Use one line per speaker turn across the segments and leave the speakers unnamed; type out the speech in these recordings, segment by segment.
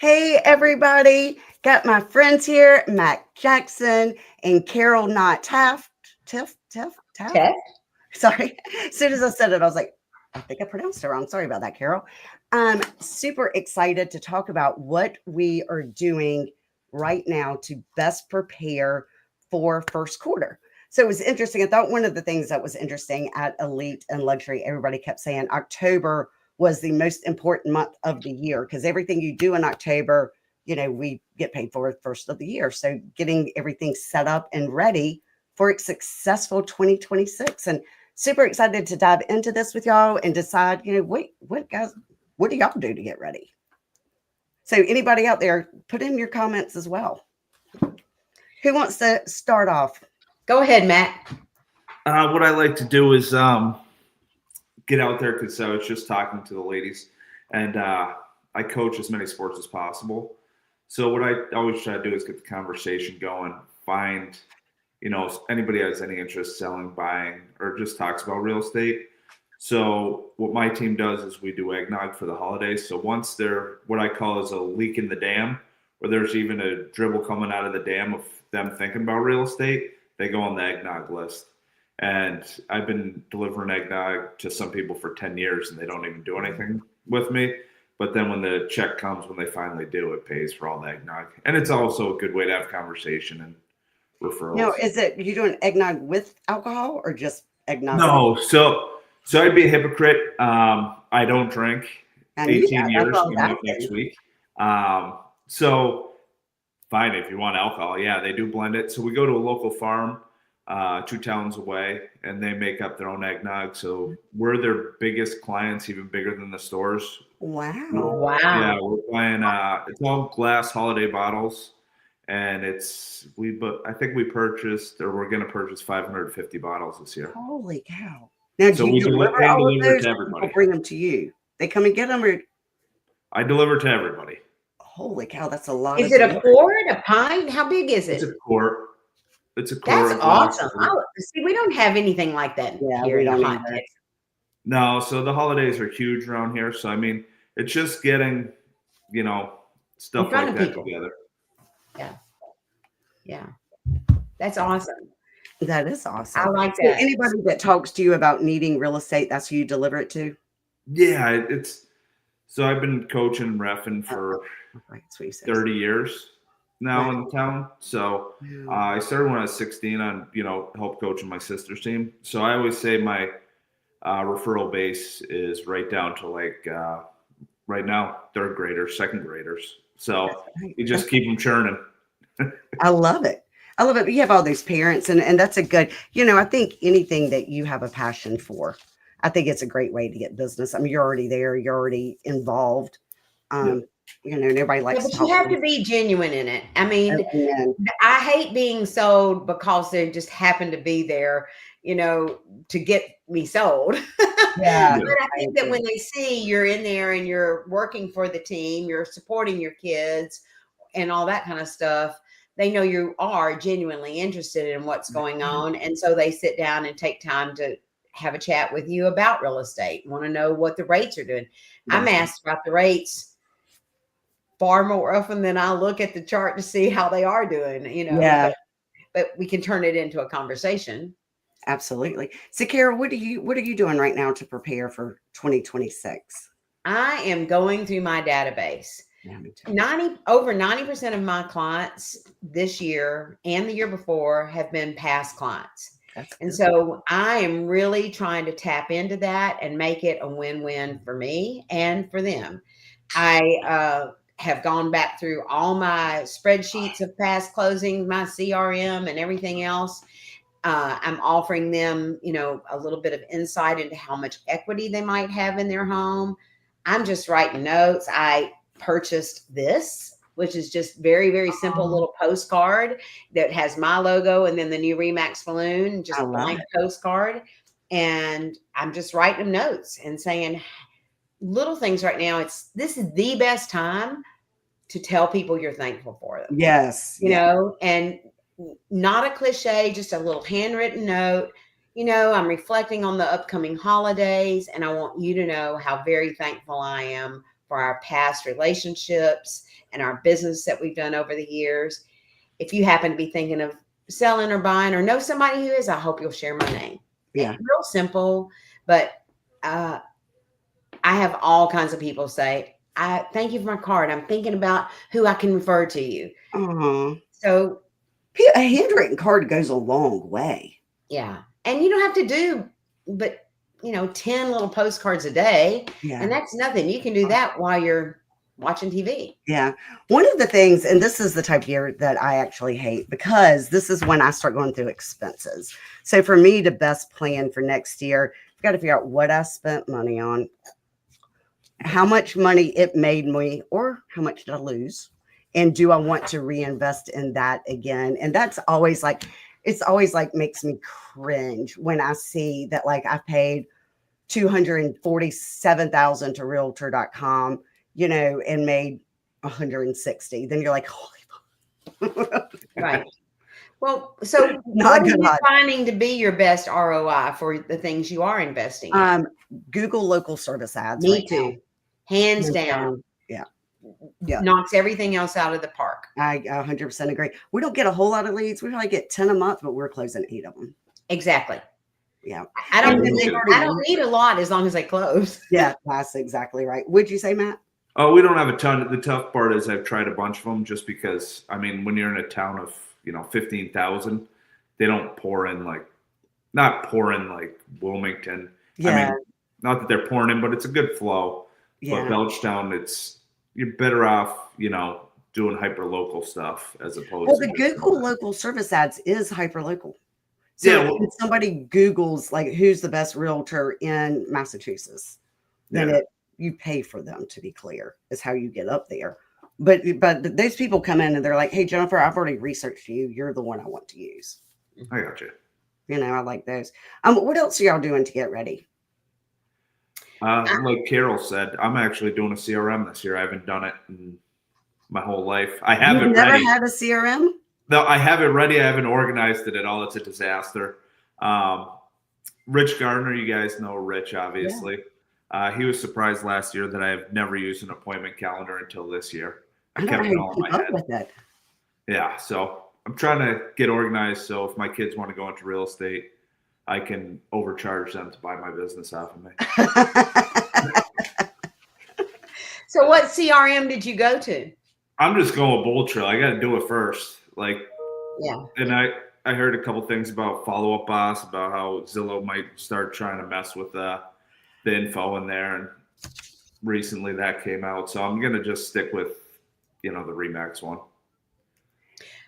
Hey, everybody. Got my friends here, Mac Jackson and Carol Knott Taft. Taft?
Tefft.
Sorry. As soon as I said it, I was like, I think I pronounced it wrong. Sorry about that, Carol. I'm super excited to talk about what we are doing right now to best prepare for first quarter. So it was interesting. I thought one of the things that was interesting at Elite and Luxury, everybody kept saying October was the most important month of the year because everything you do in October, we get paid for the first of the year. So getting everything set up and ready for a successful 2026. And super excited to dive into this with y'all and decide, what guys, what do y'all do to get ready? So anybody out there, put in your comments as well. Who wants to start off?
Go ahead, Matt.
What I like to do is get out there because I was just talking to the ladies, and I coach as many sports as possible. So what I always try to do is get the conversation going, find, if anybody has any interest selling, buying, or just talks about real estate. So what my team does is we do eggnog for the holidays. So once they're what I call is a leak in the dam, where there's even a dribble coming out of the dam of them thinking about real estate, they go on the eggnog list. And I've been delivering eggnog to some people for 10 years and they don't even do anything with me. But then when the check comes, when they finally do, it pays for all the eggnog. And it's also a good way to have conversation and referrals.
Now, is it you doing eggnog with alcohol or just eggnog?
No, so I'd be a hypocrite. I don't drink. 18 years coming up next week. So fine if you want alcohol. Yeah, they do blend it. So we go to a local farm 2 towns away, and they make up their own eggnog. So we're their biggest clients, even bigger than the stores.
Wow.
Yeah, we're buying it's all glass holiday bottles, and I think we purchased, or we're going to purchase 550 bottles this year.
Holy cow. Now,
So
do
we
you deliver all of
deliver
those,
to
or
everybody.
people bring them to you? They come and get them, or
I deliver to everybody.
holy cow, that's a lot.
Is it a quart, a pint? How big is it?
It's a quart. It's a
That's
quart.
awesome. See, we don't have anything like that here in
don't
hot
either.
Texas.
No, so the holidays are huge around here. So I mean, it's just getting, stuff
front
like
of
that
people.
together.
Yeah. That's awesome.
That is awesome.
I like
So
that.
anybody that talks to you about needing real estate, that's who you deliver it to?
Yeah, so I've been coaching and reffing for
Right, that's what you said.
30 years now
Wow.
in town. So I started when I was 16 on, help coaching my sister's team. So I always say my referral base is right down to right now, 3rd graders, 2nd graders. So you just keep them churning.
I love it. I love it. You have all these parents, and that's a good, I think anything that you have a passion for, I think it's a great way to get business. I mean, you're already there, you're already involved. And everybody likes
But you have to be genuine in it. I mean, I hate being sold because they just happen to be there, to get me sold.
Yeah.
But I think that when they see you're in there and you're working for the team, you're supporting your kids and all that kind of stuff, they know you are genuinely interested in what's going on. And so they sit down and take time to have a chat with you about real estate, want to know what the rates are doing. I'm asked about the rates far more often than I look at the chart to see how they are doing,
Yeah.
But we can turn it into a conversation.
Absolutely. So Carol, what are you doing right now to prepare for 2026?
I am going through my database. Over 90% of my clients this year and the year before have been past clients. And so I am really trying to tap into that and make it a win-win for me and for them. I have gone back through all my spreadsheets of past closings, my CRM and everything else. I'm offering them, a little bit of insight into how much equity they might have in their home. I'm just writing notes. I purchased this, which is just very, very simple little postcard that has my logo and then the new Remax balloon, just a blank postcard. And I'm just writing them notes and saying little things right now. This is the best time to tell people you're thankful for them.
Yes.
And not a cliche, just a little handwritten note. I'm reflecting on the upcoming holidays, and I want you to know how very thankful I am for our past relationships and our business that we've done over the years. If you happen to be thinking of selling or buying or know somebody who is, I hope you'll share my name.
Yeah.
It's real simple, but I have all kinds of people say, I thank you for my card. I'm thinking about who I can refer to you. So
a handwritten card goes a long way.
yeah. And you don't have to do, but 10 little postcards a day.
Yeah.
And that's nothing. You can do that while you're watching TV.
Yeah. One of the things, and this is the type of year that I actually hate, because this is when I start going through expenses. So for me to best plan for next year, I've got to figure out what I spent money on, how much money it made me, or how much did I lose? And do I want to reinvest in that again? And that's always like, it's always like makes me cringe when I see that, like, I paid $247,000 to realtor.com, and made 160. Then you're like, holy
right. Well, so
Not
what are you
good.
finding to be your best ROI for the things you are investing in?
Google local service ads.
Me
right
too.
now.
Hands down.
Yeah.
Knocks everything else out of the park.
I 100% agree. We don't get a whole lot of leads. We probably get 10 a month, but we're closing 8 of them.
Exactly.
Yeah.
I don't need a lot as long as I close.
Yeah, that's exactly right. Would you say, Matt?
Oh, we don't have a ton. The tough part is I've tried a bunch of them just because, when you're in a town of, 15,000, they don't not pour in like Wilmington.
Yeah.
Not that they're pouring in, but it's a good flow.
Yeah.
But Belchertown, you're better off, doing hyper local stuff as opposed
Well,
to
the Google local service ads is hyper local. So when somebody Googles like who's the best realtor in Massachusetts, then you pay for them, to be clear, is how you get up there. But those people come in and they're like, hey, Jennifer, I've already researched you. You're the one I want to use.
I got you.
I like those. What else are y'all doing to get ready?
Like Carol said, I'm actually doing a CRM this year. I haven't done it in my whole life. I have it
never
ready.
Had a CRM?
No, I have it ready. I haven't organized it at all. It's a disaster. Rich Gardner, you guys know Rich, obviously. Yeah. He was surprised last year that I have never used an appointment calendar until this year. I kept it all in my head.
With it.
Yeah, so I'm trying to get organized so if my kids want to go into real estate, I can overcharge them to buy my business off of me.
So what CRM did you go to?
I'm just going with Bold Trail. I got to do it first.
Yeah.
And I heard a couple things about Follow Up Boss, about how Zillow might start trying to mess with the info in there. And recently that came out. So I'm going to just stick with, the Remax one.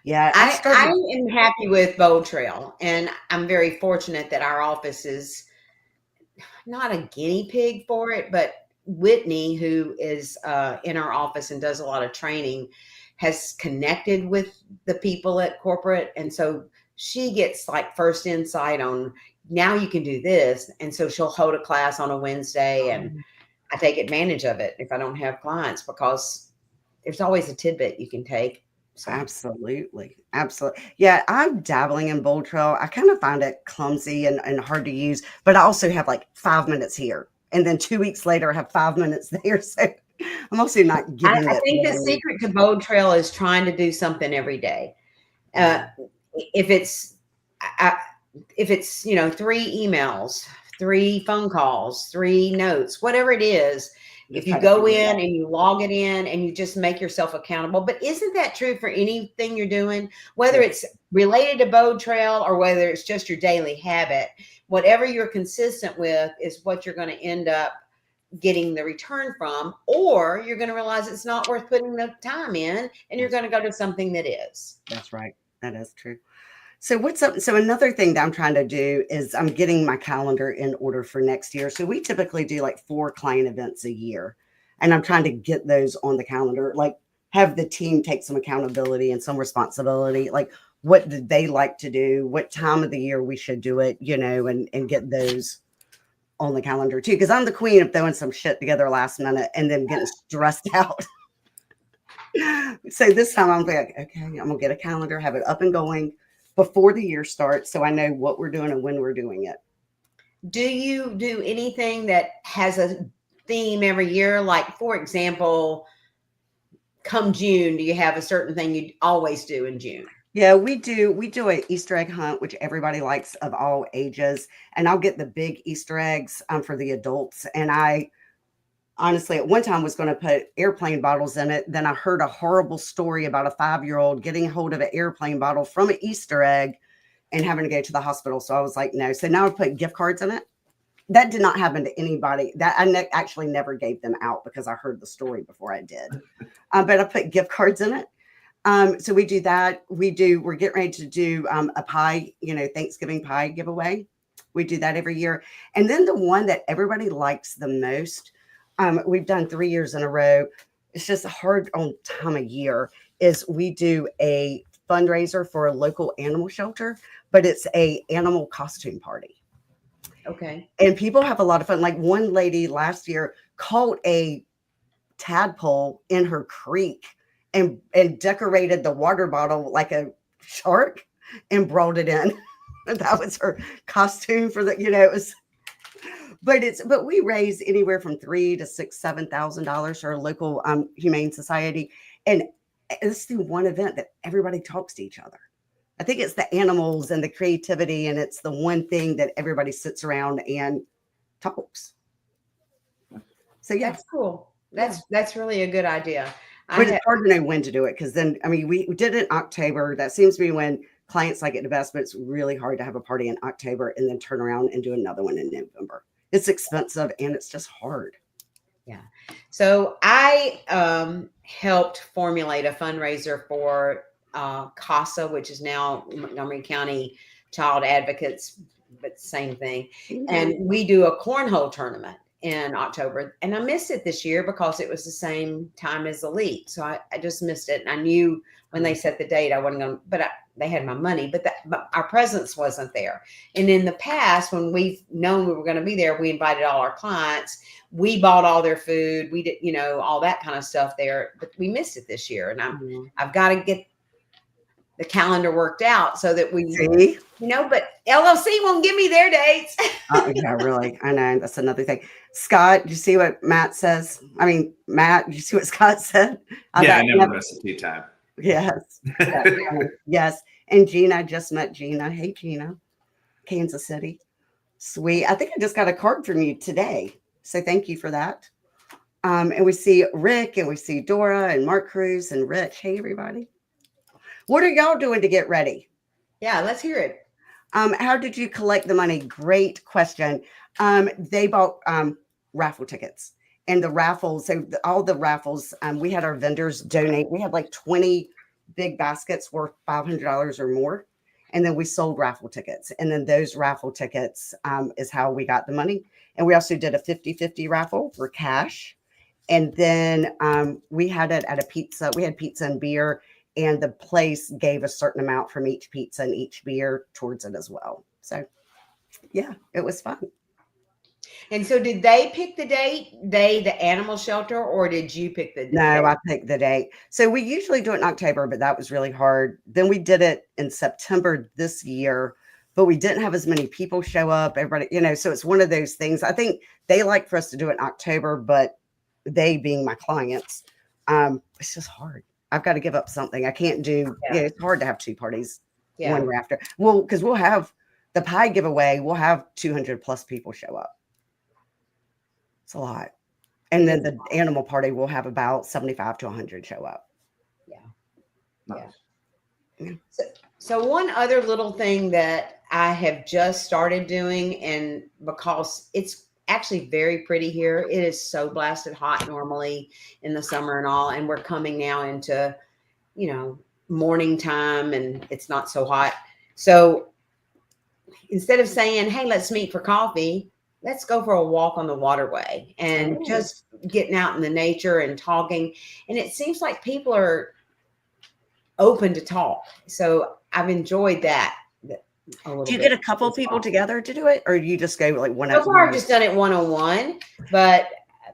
Yeah. I am happy with Bold Trail. And I'm very fortunate that our office is not a guinea pig for it, but Whitney, who is in our office and does a lot of training, has connected with the people at corporate. And so she gets like first insight on now you can do this. And so she'll hold a class on a Wednesday and I take advantage of it if I don't have clients, because there's always a tidbit you can take. So.
Absolutely. Yeah, I'm dabbling in Bold Trail. I kind of find it clumsy and hard to use, but I also have like 5 minutes here. And then 2 weeks later, I have 5 minutes there. So I'm also not getting it.
I think the secret to Bold Trail is trying to do something every day. If it's 3 emails, 3 phone calls, 3 notes, whatever it is, if you go in and you log it in and you just make yourself accountable. But isn't that true for anything you're doing? Whether it's related to Bold Trail or whether it's just your daily habit, whatever you're consistent with is what you're going to end up getting the return from, or you're going to realize it's not worth putting the time in and you're going to go to something that is.
That's right. That is true. So what's up? So another thing that I'm trying to do is I'm getting my calendar in order for next year. So we typically do like 4 client events a year, and I'm trying to get those on the calendar, like have the team take some accountability and some responsibility. Like, what did they like to do? What time of the year we should do it, and get those on the calendar too. Cause I'm the queen of throwing some shit together last minute and then getting stressed out. So this time I'm like, okay, I'm gonna get a calendar, have it up and going before the year starts, so I know what we're doing and when we're doing it.
Do you do anything that has a theme every year? Like, for example, come June, do you have a certain thing you always do in June?
Yeah, we do. We do an Easter egg hunt, which everybody likes of all ages. And I'll get the big Easter eggs for the adults. And I honestly, at one time was going to put airplane bottles in it. Then I heard a horrible story about a 5-year-old getting hold of an airplane bottle from an Easter egg and having to go to the hospital. So I was like, no. So now I put gift cards in it. That did not happen to anybody. That I actually never gave them out because I heard the story before I did. But I put gift cards in it. So we do that. We're getting ready to do a pie, Thanksgiving pie giveaway. We do that every year. And then the one that everybody likes the most, we've done 3 years in a row. It's just hard on time of year is we do a fundraiser for a local animal shelter, but it's a animal costume party.
Okay.
And people have a lot of fun. Like one lady last year caught a tadpole in her creek and decorated the water bottle like a shark and brought it in. That was her costume for the, it was, but we raise anywhere from $3,000 to $6,000, $7,000 for a local humane society. And it's the one event that everybody talks to each other. I think it's the animals and the creativity, and it's the one thing that everybody sits around and talks. So yeah,
that's cool. That's really a good idea.
But it's hard to know when to do it because then, we did it in October. That seems to be when clients like it the best, but it's really hard to have a party in October and then turn around and do another one in November. It's expensive and it's just hard.
Yeah. So I helped formulate a fundraiser for CASA, which is now Montgomery County Child Advocates, but same thing. Mm-hmm. And we do a cornhole tournament in October. And I missed it this year because it was the same time as Elite. So I just missed it. And I knew when they set the date, I wasn't going to, but they had my money, but our presence wasn't there. And in the past, when we've known we were going to be there, we invited all our clients. We bought all their food. We did, all that kind of stuff there, but we missed it this year. And I've got to get the calendar worked out so that we,
see?
But LLC won't give me their dates.
Yeah, really. I know. That's another thing. Scott, did you see what Matt says? Matt, did you see what Scott said?
I never miss a tea time.
Yes. Yes. And Gina, I just met Gina. Hey, Gina. Kansas City. Sweet. I think I just got a card from you today. So thank you for that. And we see Rick and we see Dora and Mark Cruz and Rich. Hey, everybody. What are y'all doing to get ready?
Yeah, let's hear it.
How did you collect the money? Great question. They bought raffle tickets and the raffles. So all the raffles, we had our vendors donate. We had like 20 big baskets worth $500 or more. And then we sold raffle tickets. And then those raffle tickets is how we got the money. And we also did a 50-50 raffle for cash. And then we had it at a pizza. We had pizza and beer. And the place gave a certain amount from each pizza and each beer towards it as well. So, yeah, it was fun.
And so did they pick the date, the animal shelter, or did you pick the date?
No, I picked the date. So we usually do it in October, but that was really hard. Then we did it in September this year, but we didn't have as many people show up. Everybody, so it's one of those things. I think they like for us to do it in October, but they being my clients, it's just hard. I've got to give up something. I can't do, it's hard to have two parties one after. Well, because we'll have the pie giveaway, we'll have 200 plus people show up. It's a lot. And then the animal party will have about 75 to 100 show up.
Yeah.
Nice.
Yeah. So one other little thing that I have just started doing, and because it's actually very pretty here. It is so blasted hot normally in the summer and all. And we're coming now into, morning time and it's not so hot. So instead of saying, hey, let's meet for coffee, let's go for a walk on the waterway and just getting out in the nature and talking. And it seems like people are open to talk. So I've enjoyed that.
Do you get a couple people together to do it, or you just go like one?
So far, I've just done it one-on-one, but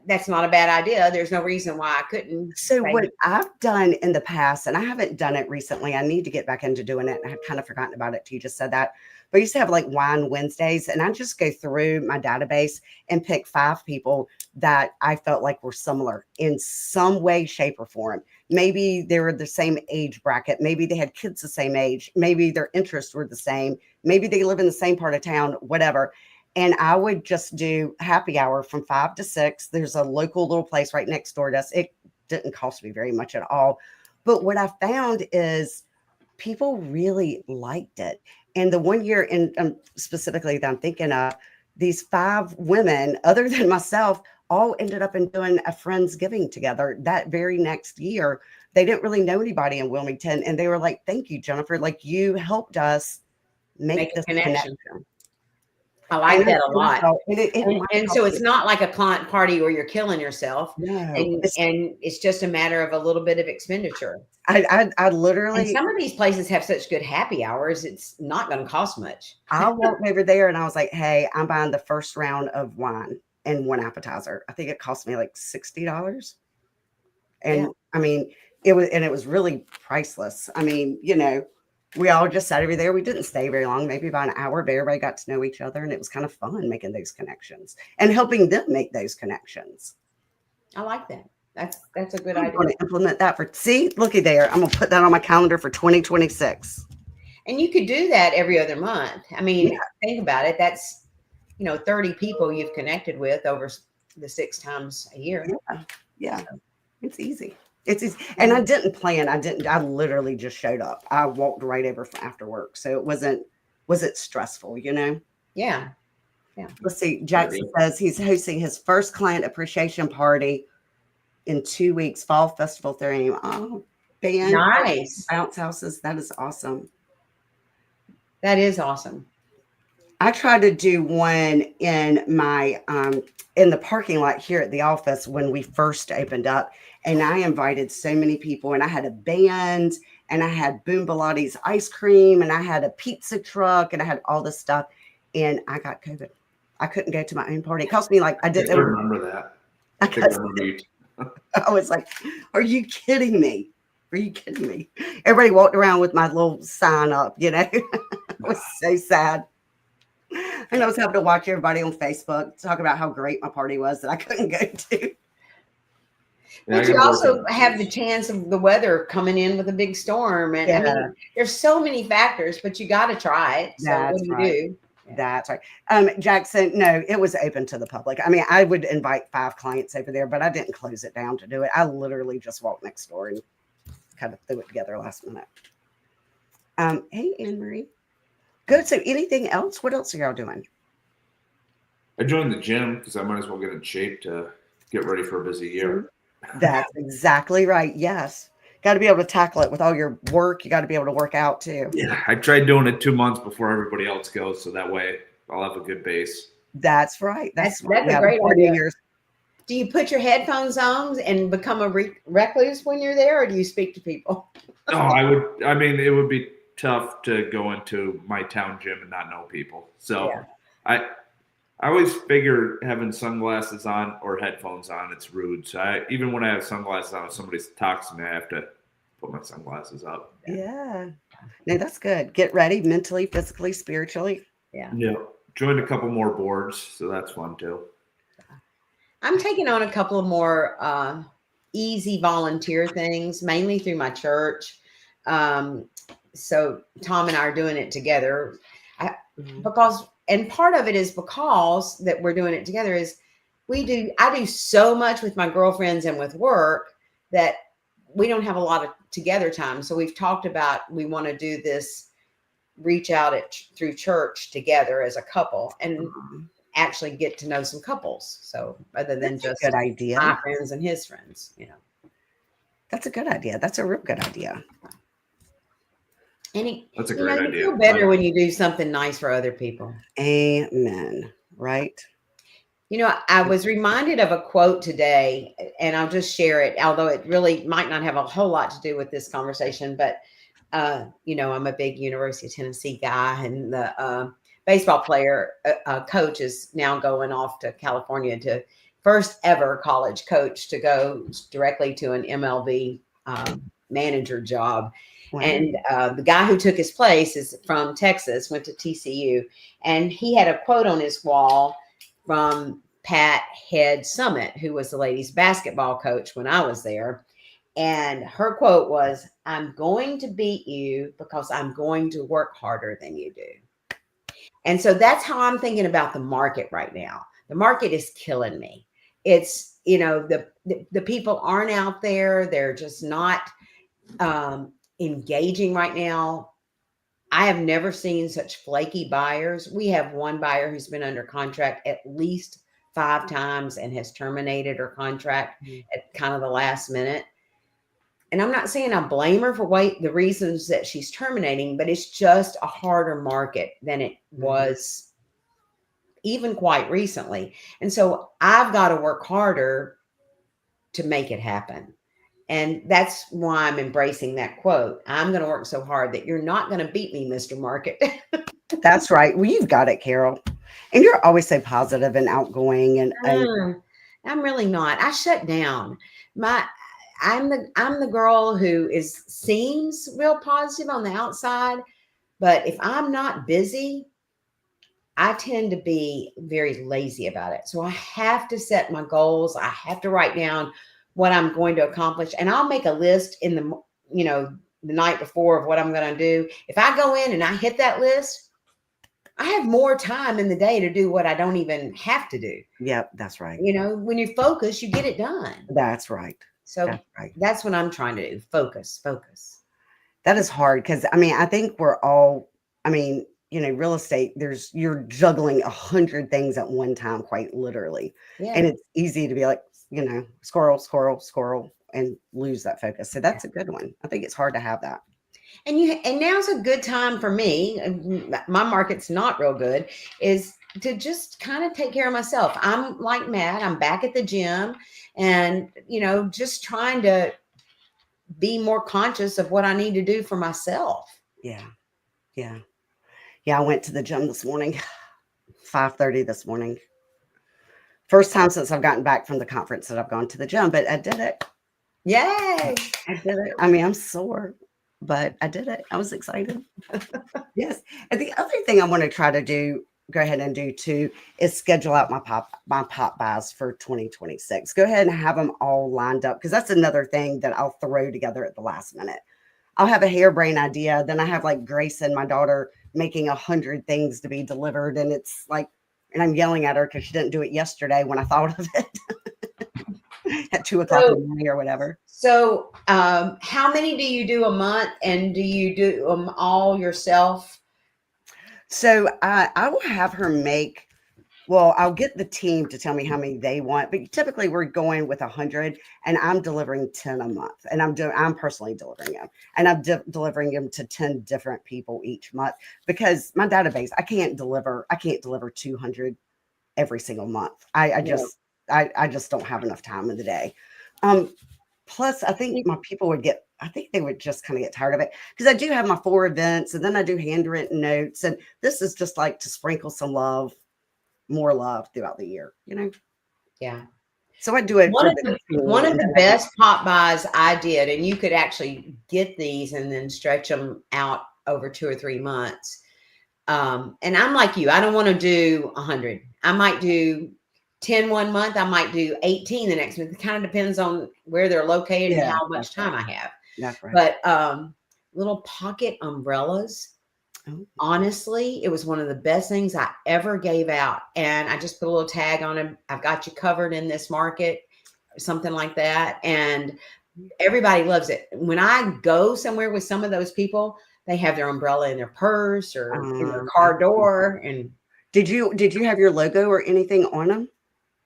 that's not a bad idea. There's no reason why I couldn't.
So what I've done in the past, and I haven't done it recently, I need to get back into doing it. I had kind of forgotten about it till you just said that. But I used to have like wine Wednesdays, and I just go through my database and pick 5 people that I felt like were similar in some way, shape, or form. Maybe they were the same age bracket. Maybe they had kids the same age. Maybe their interests were the same. Maybe they live in the same part of town, whatever. And I would just do happy hour from 5 to 6. There's a local little place right next door to us. It didn't cost me very much at all. But what I found is people really liked it. And the one year, and specifically that I'm thinking of, these 5 women, other than myself, all ended up in doing a Friendsgiving together that very next year. They didn't really know anybody in Wilmington. And they were like, thank you, Jennifer. Like, you helped us make this connection.
I like that a lot.
And
so it's not like a client party where you're killing yourself.
No,
and it's just a matter of a little bit of expenditure.
I literally,
and some of these places have such good happy hours, it's not going to cost much.
I walked over there and I was like, hey, I'm buying the first round of wine and 1 appetizer. I think it cost me like $60. And I mean, it was really priceless. I mean, you know, we all just sat over there. We didn't stay very long, maybe about an hour, but everybody got to know each other. And it was kind of fun making those connections and helping them make those connections.
I like that. That's a good idea.
I'm going to implement that looky there. I'm going to put that on my calendar for 2026.
And you could do that every other month. I mean, think about it. That's, 30 people you've connected with over the 6 times a year.
Yeah. It's easy. It's easy. And I didn't plan. I literally just showed up. I walked right over after work. So it wasn't stressful,
Yeah. Yeah.
Let's see. Jackson says he's hosting his first client appreciation party in 2 weeks, fall festival theme. Oh, band.
Nice.
Bounce houses. That is awesome.
That is awesome.
I tried to do one in my in the parking lot here at the office when we first opened up, and I invited so many people, and I had a band, and I had Boom Bilatti's ice cream, and I had a pizza truck, and I had all this stuff, and I got COVID. I couldn't go to my own party. It cost me like I
remember that.
I was like, "Are you kidding me? Are you kidding me?" Everybody walked around with my little sign up, It was so sad. And I was having to watch everybody on Facebook talk about how great my party was that I couldn't go to.
But you also have the chance of the weather coming in with a big storm. And I mean, there's so many factors, but you got to try it. So what do you do?
That's right. Jackson, no, it was open to the public. I mean, I would invite 5 clients over there, but I didn't close it down to do it. I literally just walked next door and kind of threw it together last minute. Hey, Anne Marie. Good. So anything else? What else are y'all doing?
I joined the gym because I might as well get in shape to get ready for a busy year.
That's exactly right. Yes. Got to be able to tackle it with all your work. You got to be able to work out too.
Yeah. I tried doing it 2 months before everybody else goes. So that way I'll have a good base.
That's right. That's
a great idea. Do you put your headphones on and become a recluse when you're there, or do you speak to people?
No, I would. I mean, it would be tough to go into my town gym and not know people. So I always figure having sunglasses on or headphones on, it's rude. So even when I have sunglasses on, if somebody talks to me, I have to put my sunglasses up.
Yeah. No, that's good. Get ready mentally, physically, spiritually.
Yeah.
Joined a couple more boards, so that's fun too.
I'm taking on a couple of more easy volunteer things, mainly through my church. So Tom and I are doing it together because, and part of it is because that we're doing it together is I do so much with my girlfriends and with work that we don't have a lot of together time. So we've talked about, we want to do this reach out through church together as a couple and actually get to know some couples. So rather than just
good idea,
my friends and his friends,
That's a good idea. That's a real good idea.
And
that's a great idea.
You feel better when you do something nice for other people.
Amen. Right.
I was reminded of a quote today, and I'll just share it, although it really might not have a whole lot to do with this conversation. But, I'm a big University of Tennessee guy, and the baseball player coach is now going off to California to first ever college coach to go directly to an MLB manager job.
Wow.
And the guy who took his place is from Texas, went to TCU, and he had a quote on his wall from Pat Head Summit, who was the ladies basketball coach when I was there. And her quote was, "I'm going to beat you because I'm going to work harder than you do." And so that's how I'm thinking about the market right now. The market is killing me. It's, the people aren't out there. They're just not engaging right now. I have never seen such flaky buyers. We have one buyer who's been under contract at least 5 times and has terminated her contract at kind of the last minute. And I'm not saying I blame her for the reasons that she's terminating, but it's just a harder market than it was even quite recently. And so I've got to work harder to make it happen. And that's why I'm embracing that quote. I'm going to work so hard that you're not going to beat me, Mr. Market.
That's right. Well, you've got it, Carol. And you're always so positive and outgoing. And
I'm really not. I shut down. I'm the girl who seems real positive on the outside, but if I'm not busy, I tend to be very lazy about it. So I have to set my goals. I have to write down what I'm going to accomplish, and I'll make a list in the night before of what I'm going to do. If I go in and I hit that list, I have more time in the day to do what I don't even have to do.
Yep, that's right.
When you focus, you get it done.
That's right.
So that's what I'm trying to do. Focus.
That is hard because, I think we're all, real estate, you're juggling 100 things at one time, quite literally.
Yeah.
And it's easy to be like, squirrel, and lose that focus. So that's a good one. I think it's hard to have that.
And now's a good time for me. My market's not real good, is to just kind of take care of myself. I'm like Matt. I'm back at the gym and, just trying to be more conscious of what I need to do for myself.
Yeah. I went to the gym this morning, 5:30 this morning. First time since I've gotten back from the conference that I've gone to the gym, but I did it.
Yay.
I did it. I'm sore, but I did it. I was excited. Yes. And the other thing I want to go ahead and do too, is schedule out my pop buys for 2026. Go ahead and have them all lined up, because that's another thing that I'll throw together at the last minute. I'll have a harebrained idea. Then I have like Grayson, my daughter, making 100 things to be delivered. And it's like, and I'm yelling at her because she didn't do it yesterday when I thought of it at 2 o'clock in the morning or whatever.
So how many do you do a month, and do you do them all yourself?
So I will have her I'll get the team to tell me how many they want, but typically we're going with 100, and I'm delivering 10 a month, and I'm personally delivering them, and I'm delivering them to 10 different people each month, because my database, I can't deliver 200 every single month. I just don't have enough time in the day. Plus I think my people they would just kind of get tired of it, because I do have my 4 events, and then I do handwritten notes, and this is just like to sprinkle some more love throughout the year,
Yeah.
So I do it.
One of the best pop buys I did, and you could actually get these and then stretch them out over 2 or 3 months. And I'm like you, I don't want to do 100. I might do 10 one month. I might do 18 the next month. It kind of depends on where they're located and how much time I have.
That's right.
But little pocket umbrellas. Oh. Honestly, it was one of the best things I ever gave out. And I just put a little tag on them. I've got you covered in this market, something like that. And everybody loves it. When I go somewhere with some of those people, they have their umbrella in their purse or in their car door. And
did you have your logo or anything on them?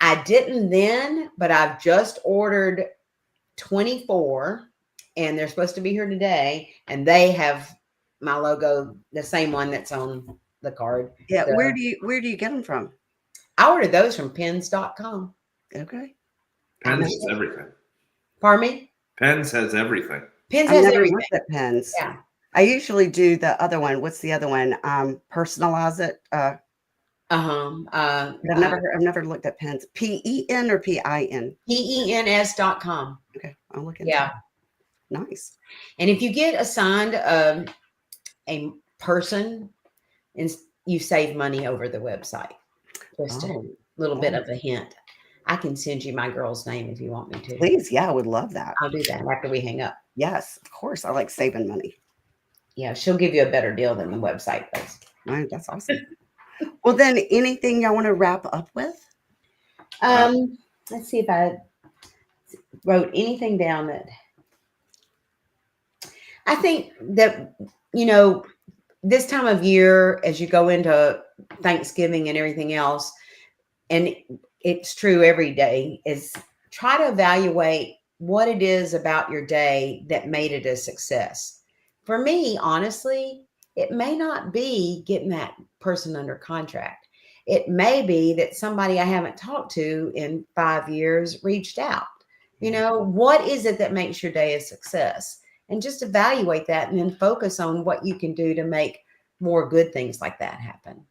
I didn't then, but I've just ordered 24, and they're supposed to be here today, and they have my logo, the same one that's on the card.
Yeah. So, where do you get them from?
I ordered those from pens.com.
Okay.
Pens has everything.
Pardon me?
Pens has everything.
Pens has everything.
At Pens.
Yeah.
I usually do the other one. What's the other one? Personalize it. I've never looked at pens. PEN or PIN?
PENS.com.
Okay, I'll look into
Yeah.
that. Nice.
And if you get assigned a person, and you save money over the website. Just a little bit of a hint. I can send you my girl's name if you want me to.
Please, yeah, I would love that.
I'll do that after we hang up.
Yes, of course. I like saving money.
Yeah, she'll give you a better deal than the website does.
Right, that's awesome. Well, then, anything y'all want to wrap up with?
Let's see if I wrote anything down that I think that, this time of year, as you go into Thanksgiving and everything else, and it's true every day, is try to evaluate what it is about your day that made it a success. For me, honestly, it may not be getting that person under contract. It may be that somebody I haven't talked to in 5 years reached out. What is it that makes your day a success? And just evaluate that and then focus on what you can do to make more good things like that happen.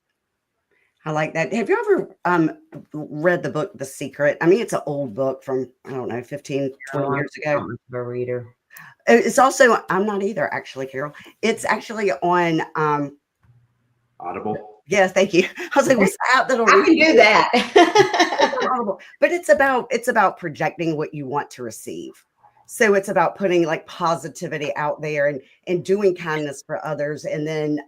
I like that. Have you ever read the book, The Secret? I mean, it's an old book from, I don't know, 15, 20 years ago.
I'm a reader.
It's also, I'm not either, actually, Carol. It's actually on
Audible.
Yes, thank you. I was like, what's out that'll
I can do that.
But it's about projecting what you want to receive. So it's about putting like positivity out there and doing kindness for others, and then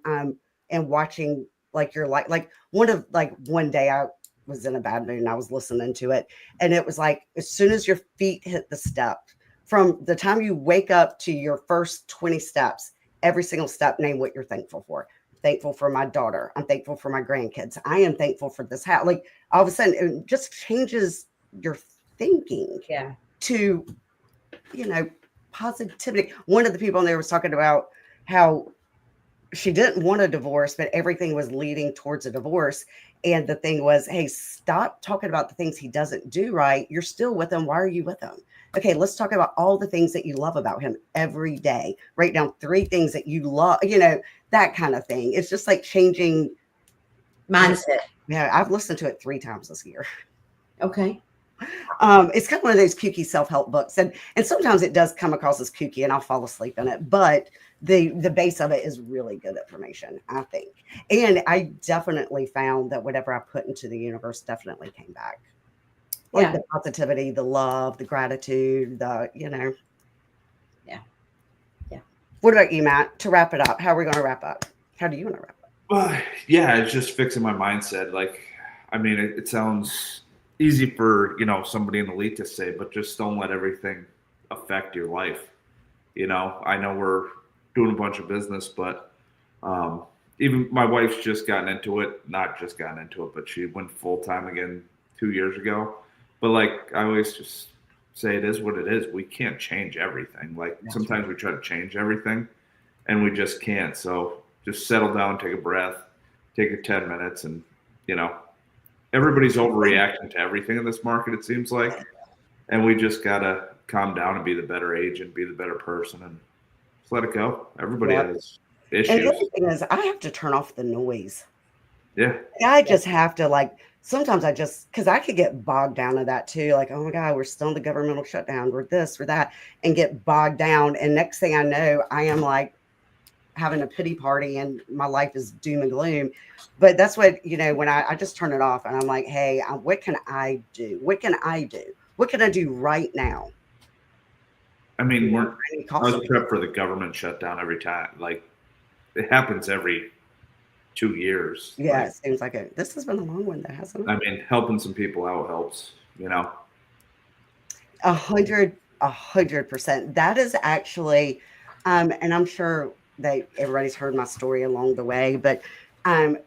and watching like your life. Like one day I was in a bad mood and I was listening to it, and it was like as soon as your feet hit the step, from the time you wake up to your first 20 steps, every single step, name what you're thankful for. Thankful for my daughter. I'm thankful for my grandkids. I am thankful for this house. Like all of a sudden, it just changes your thinking to, positivity. One of the people in there was talking about how she didn't want a divorce, but everything was leading towards a divorce. And the thing was, hey, stop talking about the things he doesn't do right. You're still with him. Why are you with him? Okay, let's talk about all the things that you love about him every day. Write down 3 things that you love, that kind of thing. It's just like changing
mindset.
Yeah, I've listened to it 3 times this year.
Okay.
It's kind of one of those kooky self-help books. And sometimes it does come across as kooky and I'll fall asleep in it. But the base of it is really good information, I think. And I definitely found that whatever I put into the universe definitely came back. Like the positivity, the love, the gratitude, Yeah. What about you, Matt? To wrap it up, how are we going to wrap up? How do you want to wrap up?
It's just fixing my mindset. Like, I mean, it sounds easy for, somebody in the elite to say, but just don't let everything affect your life. I know we're doing a bunch of business, but even my wife's just gotten into it, not just gotten into it, but she went full time again 2 years ago. But like, I always just say it is what it is. We can't change everything. Like sometimes we try to change everything and we just can't. So just settle down, take a breath, take your 10 minutes. And, everybody's overreacting to everything in this market, it seems like. And we just got to calm down and be the better agent, be the better person, and just let it go. Everybody has issues.
And the other thing is, I have to turn off the noise.
Yeah.
I just have to sometimes because I could get bogged down in that too. Like, oh my God, we're still in the governmental shutdown. We're this, we're that, and get bogged down. And next thing I know, I am like having a pity party and my life is doom and gloom. But that's what, when I just turn it off and I'm like, hey, what can I do? What can I do? What can I do right now?
I mean, I was prepped for the government shutdown every time. Like, it happens every 2 years.
Yeah, it seems like it. This has been a long one, though, hasn't it?
I mean, helping some people out helps,
100%. That is actually, and I'm sure that everybody's heard my story along the way, but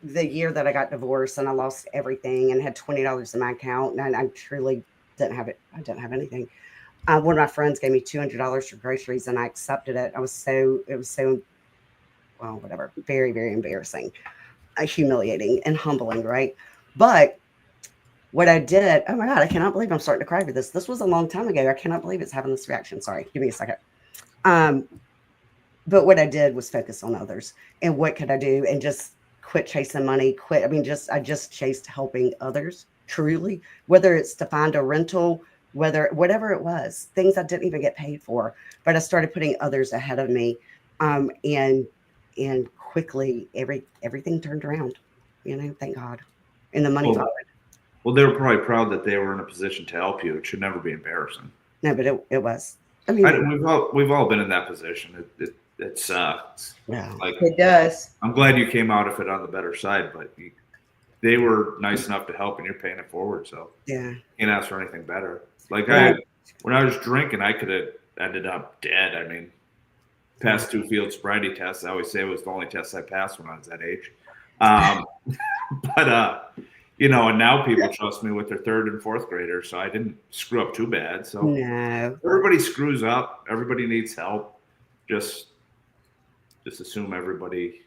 the year that I got divorced and I lost everything and had $20 in my account, and I truly didn't have it. I didn't have anything. One of my friends gave me $200 for groceries and I accepted it. It was so, well, whatever, very, very embarrassing, humiliating and humbling, right? But what I did, oh my God, I cannot believe I'm starting to cry for this. This was a long time ago. I cannot believe it's having this reaction. Sorry, give me a second. But what I did was focus on others and what could I do, and just quit chasing money, quit. I mean, I just chased helping others truly, whether it's to find a rental, whatever it was, things I didn't even get paid for, but I started putting others ahead of me. And quickly everything turned around, thank God. And the money followed.
Well, they were probably proud that they were in a position to help you. It should never be embarrassing.
No, but it was. I mean,
we've all been in that position. It sucks.
Yeah,
like, it does.
I'm glad you came out of it on the better side, but they were nice enough to help, and you're paying it forward. So
yeah,
you can't ask for anything better. Like when I was drinking, I could have ended up dead. I mean, passed 2 field sobriety tests. I always say it was the only test I passed when I was that age. But and now people trust me with their 3rd and 4th graders, so I didn't screw up too bad. So
no,
everybody screws up. Everybody needs help. Just assume everybody,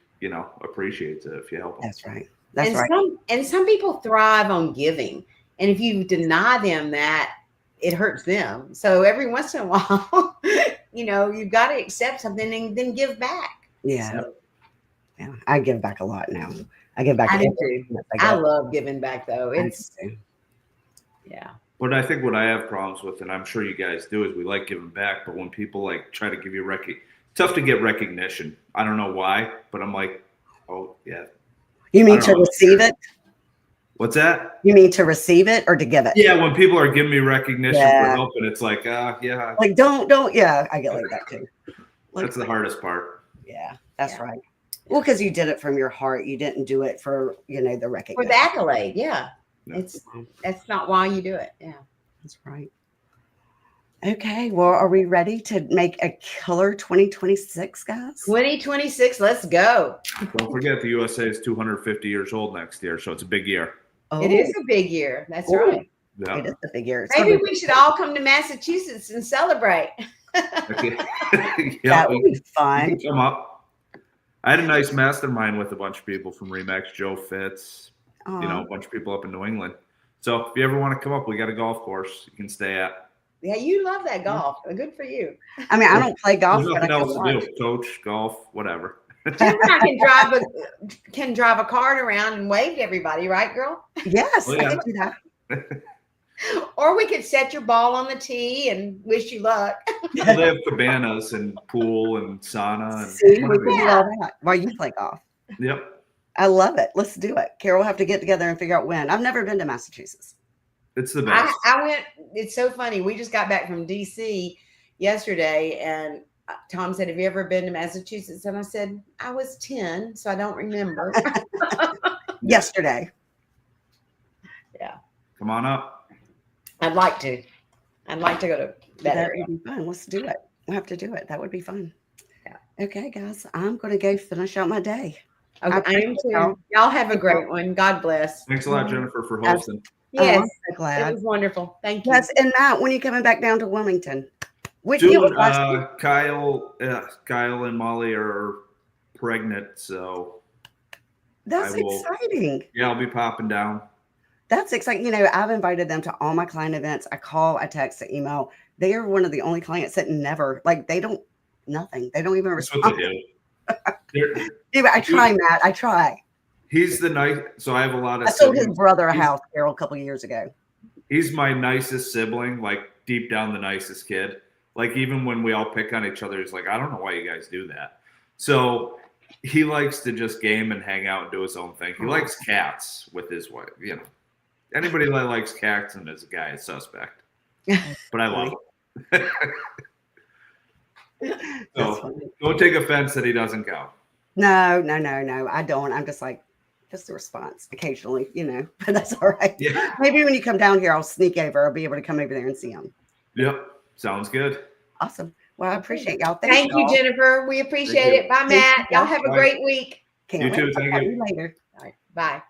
appreciates it if you help them.
That's right. That's right.
Some people thrive on giving, and if you deny them that, it hurts them. So every once in a while, you've got to accept something and then give back.
Yeah.
So,
yeah. I give back a lot now. I give back.
I love giving back though. Yeah.
But I think what I have problems with, and I'm sure you guys do, is we like giving back, but when people try to give you it's tough to get recognition. I don't know why, but I'm like, oh yeah.
You mean to receive it?
What's that?
You mean to receive it or to give it?
Yeah, when people are giving me recognition for helping, it's like, yeah.
Like, don't. Yeah, I get like that too.
That's the hardest part.
Yeah, that's right. Well, because you did it from your heart. You didn't do it for, the recognition.
For the accolade, yeah.
No.
That's not why you do it. Yeah.
That's right. Okay, well, are we ready to make a killer 2026, guys?
2026, let's go.
Don't forget the USA is 250 years old next year, so it's a big year.
Oh. It is a big year. That's right.
Yeah.
It is a big year.
Maybe we should all come to Massachusetts and celebrate.
That would be fun.
Come up. I had a nice mastermind with a bunch of people from Remax, Joe Fitz, a bunch of people up in New England. So if you ever want to come up, we got a golf course you can stay at.
Yeah, you love that golf. Good for you.
I mean, I don't play golf.
There's nothing else to do. Coach, golf, whatever.
I can drive a cart around and wave to everybody, right, girl?
Yes, I can do that.
Or we could set your ball on the tee and wish you luck.
Well, they have cabanas and pool and sauna.
See, we can do all that while you play golf.
Yep.
I love it. Let's do it. Carol, we'll have to get together and figure out when. I've never been to Massachusetts.
It's the best.
I went. It's so funny. We just got back from DC yesterday, and Tom said, "Have you ever been to Massachusetts?" And I said, "I was 10, so I don't remember."
Yesterday.
Yeah.
Come on up.
I'd like to go to that area.
Would be fun. Let's do it. We'll have to do it. That would be fun.
Yeah.
Okay, guys. I'm going to go finish out my day.
Okay, I am too. Y'all have a great one. God bless.
Thanks a lot, Jennifer, for hosting.
Yes,
I'm so glad.
it was wonderful. Thank you.
Yes, and Matt, when are you coming back down to Wilmington?
Kyle and Molly are pregnant, so
that's exciting.
Yeah, I'll be popping down.
That's exciting. I've invited them to all my client events. I call, I text, I email. They are one of the only clients that never, they don't, nothing. They don't even respond.
That's what they do.
Yeah, I try, Matt. I try.
He's the nice. So I have a lot of.
I sold his brother a house, Carol, a couple of years ago.
He's my nicest sibling, deep down the nicest kid. Even when we all pick on each other, he's like, I don't know why you guys do that. So he likes to just game and hang out and do his own thing. He likes cats with his wife. Anybody that likes cats and is a guy is suspect. But I love him. So don't take offense that he doesn't go.
No. I don't. I'm just just a response occasionally, but that's all right.
Yeah.
Maybe when you come down here, I'll sneak over. I'll be able to come over there and see him.
Yep. Sounds good.
Awesome. Well, I appreciate y'all.
Thank you, Jennifer. We appreciate it. Bye, Matt. Y'all have a great week.
Can't
You too.
wait.
Thank
I'll
you.
see you later.
All right. Bye.